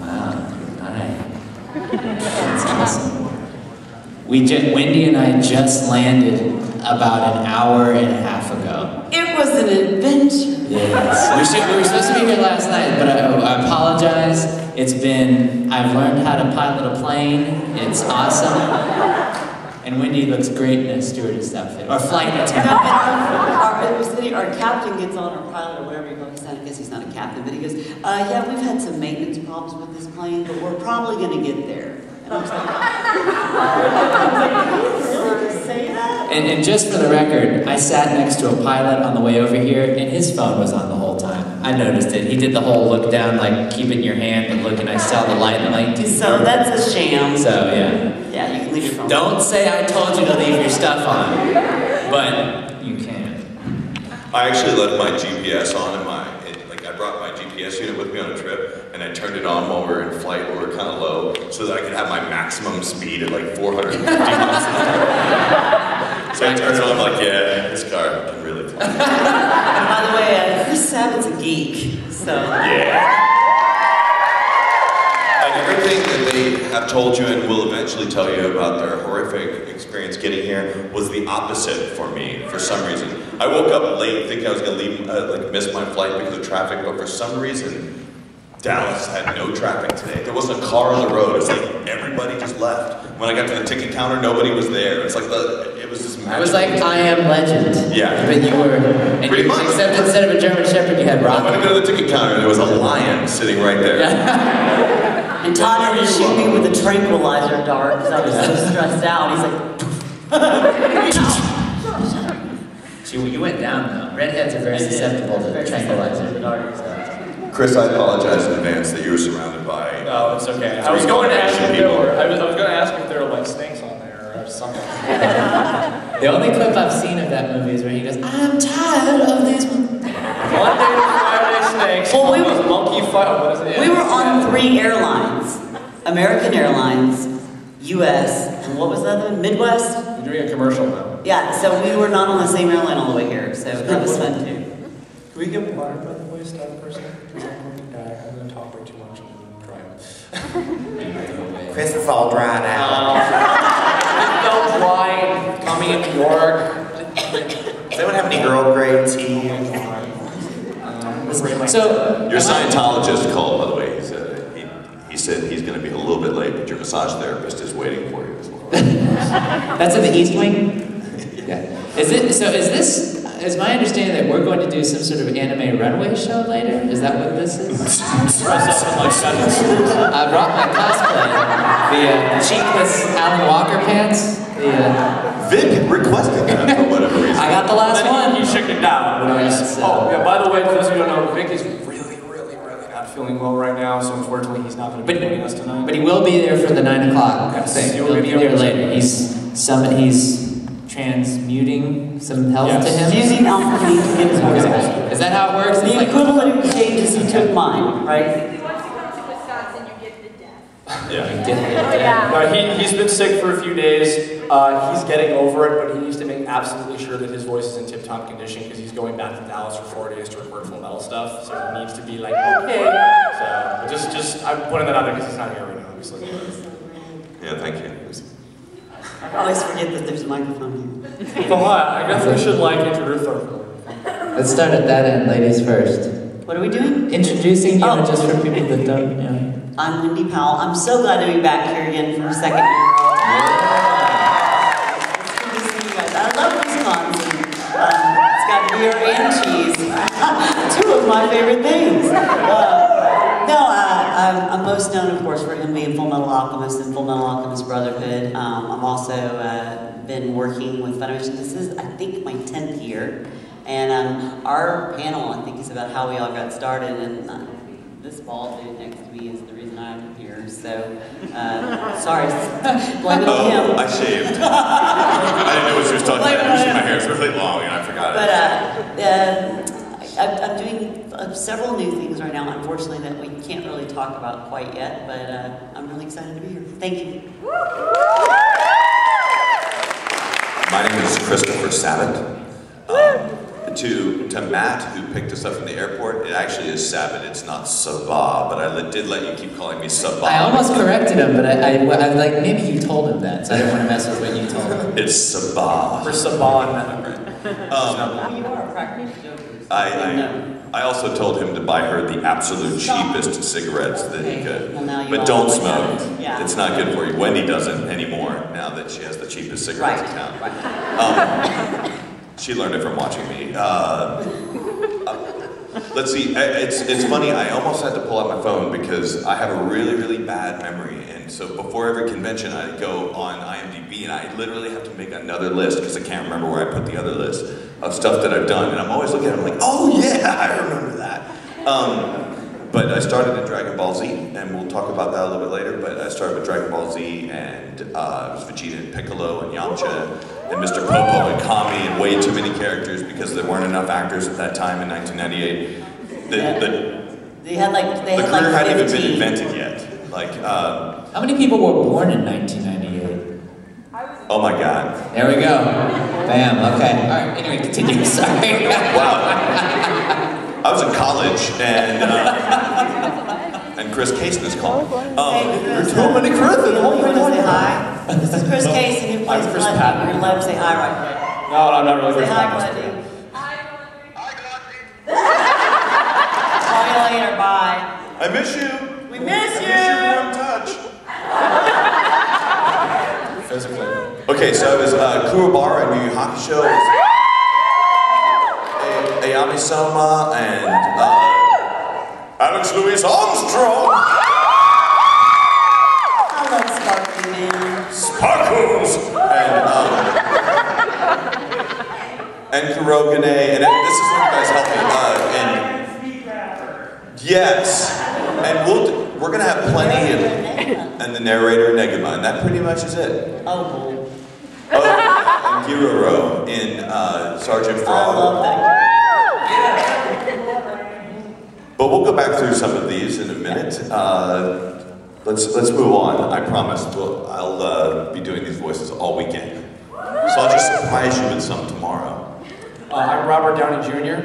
Wow, alright. That's awesome. Wendy and I just landed about an hour and a half ago. It was an adventure. Yes. We were supposed to be here last night, but I apologize. I've learned how to pilot a plane. It's awesome. And Wendy looks great in a stewardess outfit, or flight attendant. Our captain gets on, our pilot, or whatever you call it. I guess he's not a captain, but he goes, yeah, we've had some maintenance problems with this plane, but we're probably going to get there. And I was like, say that? And just for the record, I sat next to a pilot on the way over here, and his phone was on the whole time. I noticed it. He did the whole look down, like keep it in your hand, but look, and I saw the light, and I'm like, so that's a sham. So, yeah. Yeah, you can leave your phone. Don't say I told you to leave your stuff on, but you can. I actually left my GPS on in I brought my GPS unit with me on a trip, and I turned it on while we were in flight, where we were kind of low, so that I could have my maximum speed at like 450 miles an hour. So I turned it on, I'm like, yeah, this car can really fly. By the way, Chris Sabat's a geek, so. Yeah. And everything that they have told you and will eventually tell you about their horrific experience getting here was the opposite for me, for some reason. I woke up late thinking I was going to leave, miss my flight because of traffic, but for some reason, Dallas had no traffic today. There wasn't a car on the road. It's like everybody just left. When I got to the ticket counter, nobody was there. It's like it was this magical. It was like I Am Legend. Yeah. But you were, except instead of a German Shepherd, you had Rocky. When I go to the ticket counter, there was a lion sitting right there. Yeah. And Todd had to shoot me with a tranquilizer dart because I was so stressed out. He's like, You went down though. Redheads are very susceptible to tranquilizer. Chris, I apologize in advance that you were surrounded by. No, it's okay. I was going to ask if there were. I was going to ask if there were like snakes on there or something. The only clip I've seen of that movie is where he goes, "I'm tired of these." Monday to Friday snakes. Well, we were on 3 airlines: American Airlines, U.S., and what was the other one? Midwest. You're doing a commercial now. Yeah, so we were not on the same airline all the way here, so that was fun too. Can we get water, by the way, staff person? I'm going to talk way too much. I'm going to try. Chris is all dried out. It's so dry, coming in New York. Does anyone have any Earl Grey tea? So Your Scientologist called, by the way. He said he's going to be a little bit late, but your massage therapist is waiting for you as well. That's in the East Wing? Yeah. Is my understanding that we're going to do some sort of anime runway show later? Is that what this is? I brought my cosplay. The cheekless Alan Walker pants. Vic requested that for whatever reason. I got the last one. You shook it down. Yeah, yeah, by the way, for those of you who don't know, Vic is really not feeling well right now, so unfortunately he's not going to be joining us tonight. But he will be there for the 9 o'clock thing. He'll be there later. He's transmuting some health to him. Using alchemy to get his voice back. Is that how it works? The equivalent of changes he took mine, right? Yeah. He's been sick for a few days. He's getting over it, but he needs to make absolutely sure that his voice is in tip-top condition because he's going back to Dallas for 4 days to record Full Metal stuff. So he needs to be like, okay. So I'm putting that out there because he's not here right now, obviously. Yeah, thank you. I always forget that there's a microphone here. Well, I guess we should introduce our film. Let's start at that end, ladies first. What are we doing? Introducing you, just for people that don't know. I'm Wendy Powell. I'm so glad to be back here again for a second year in a row. It's good to see you guys. I love Wisconsin. It's got beer and cheese. 2 of my favorite things. I'm most known, of course, for him being Full Metal Alchemist and Full Metal Alchemist Brotherhood. I'm also been working with Funimation. This is, I think, my 10th year. And our panel, I think, is about how we all got started. And this bald dude next to me is the reason I'm here. So, sorry, blame it on him. I shaved. I didn't know what she was talking about. Usually my hair is really long and I forgot it. But I'm doing several new things right now, unfortunately, that we can't really talk about quite yet. But I'm really excited to be here. Thank you. My name is Christopher Sabat. To Matt, who picked us up from the airport, it actually is Sabbath, it's not Sabah, but I did let you keep calling me Sabah. I almost corrected him, but I like, maybe you told him that, so I didn't want to mess with what you told him. It's Sabah. For Saban. You are a practical joker. I also told him to buy her the absolute cheapest cigarettes that he could. Well, now you But all don't like smoke. that. Yeah. It's not good for you. Wendy doesn't anymore now that she has the cheapest cigarettes in town. Right. She learned it from watching me. Let's see, it's funny, I almost had to pull out my phone because I have a really, really bad memory. And so before every convention, I go on IMDb and I literally have to make another list because I can't remember where I put the other list of stuff that I've done. And I'm always looking at it like, oh yeah, I remember that. But I started in Dragon Ball Z, and we'll talk about that a little bit later, but I started with Dragon Ball Z, and it was Vegeta and Piccolo and Yamcha, and Mr. Popo and Kami, and way too many characters because there weren't enough actors at that time in 1998. They had like the career hadn't even been invented yet. Like, How many people were born in 1998? oh my God. There we go. Bam, okay. All right, anyway, continue, sorry. Wow. I was in college, and Chris Cason is calling. There's so many Chris. Say hi. This is Chris Casey who plays Chris Glenn. Patton. You're gonna let him say hi right quick. No, I'm not really Say Chris hi, Patton. Glenn. Call you later. Bye. I miss you. We miss you. I miss your warm touch. Physically. Okay, so I was Kuwabara in Yu Yu Hakusho. Ayami Soma and Alex Louis Armstrong. I love Sparky Man. Sparkles! And Kurogane, and this is where you guys help me. Yes, and we're gonna have plenty of, and the narrator Negama, and that pretty much is it. Oh, cool. Oh, and Giroro in Sergeant I Frog. love that. But we'll go back through some of these in a minute. Let's move on. I promise. I'll be doing these voices all weekend, so I'll just surprise you with some tomorrow. I'm Robert Downey Jr.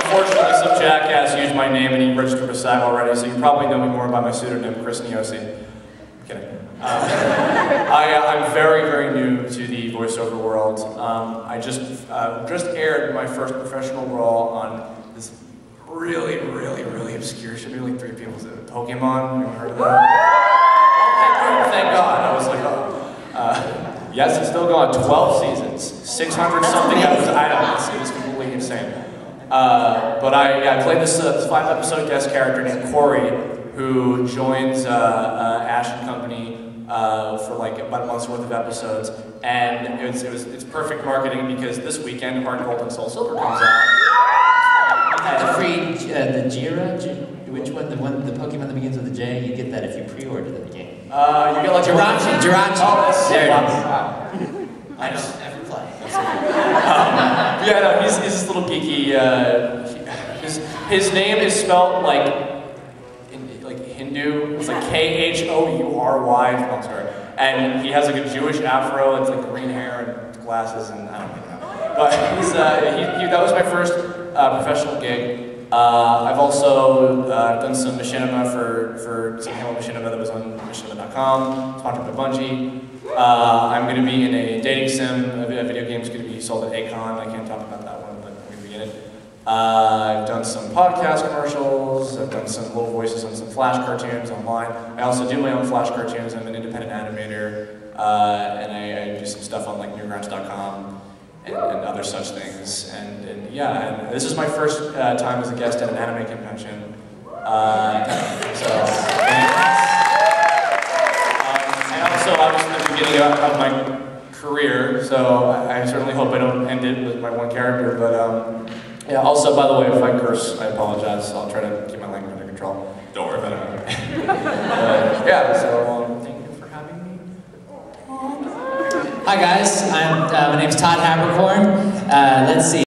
Unfortunately, some jackass used my name and he registered a SAG already, so you probably know me more by my pseudonym, Chris Niosi. I'm kidding. I'm very, very new to the voiceover world. I just aired my first professional role on this really, really, really obscure show. Maybe like 3 people said Pokemon. You ever heard of that? Thank God. I was like, oh. Yes, it's still going. 12 seasons, 600 something episodes. I don't know. It was completely insane. But I played this 5-episode guest character named Corey, who joins Ash and Company for like about a month's worth of episodes, and it's perfect marketing because this weekend Heart Gold and Soul Silver comes out. The free, the Jira, which one? The Pokemon that begins with a J. You get that if you pre-order the game. You get like Jirachi. Oh, There it is. wow. I don't ever play. Yeah, no, he's this little geeky. His name is spelled like Hindu. It's like Khoury. I'm sorry. And he has like a Jewish afro. It's like green hair and glasses, and I don't know. But that was my first professional gig. I've also done some machinima for some Halo machinima that was on machinima.com, sponsored by Bungie. I'm going to be in a dating sim. A video game is going to be sold at Akon. I can't talk about that one, but I'm going to be in it. I've done some podcast commercials. I've done some little voices on some Flash cartoons online. I also do my own Flash cartoons. I'm an independent animator, and I do some stuff on like newgrounds.com. And other such things, and yeah, and this is my first time as a guest at an anime convention, so and also obviously the beginning of my career, so I certainly hope I don't end it with my one character, but yeah, also by the way, if I curse, I apologize, I'll try to keep my language under control. Don't worry about it. Yeah, so thank you for having me. Hi guys, my name's Todd Habercorn. Let's see.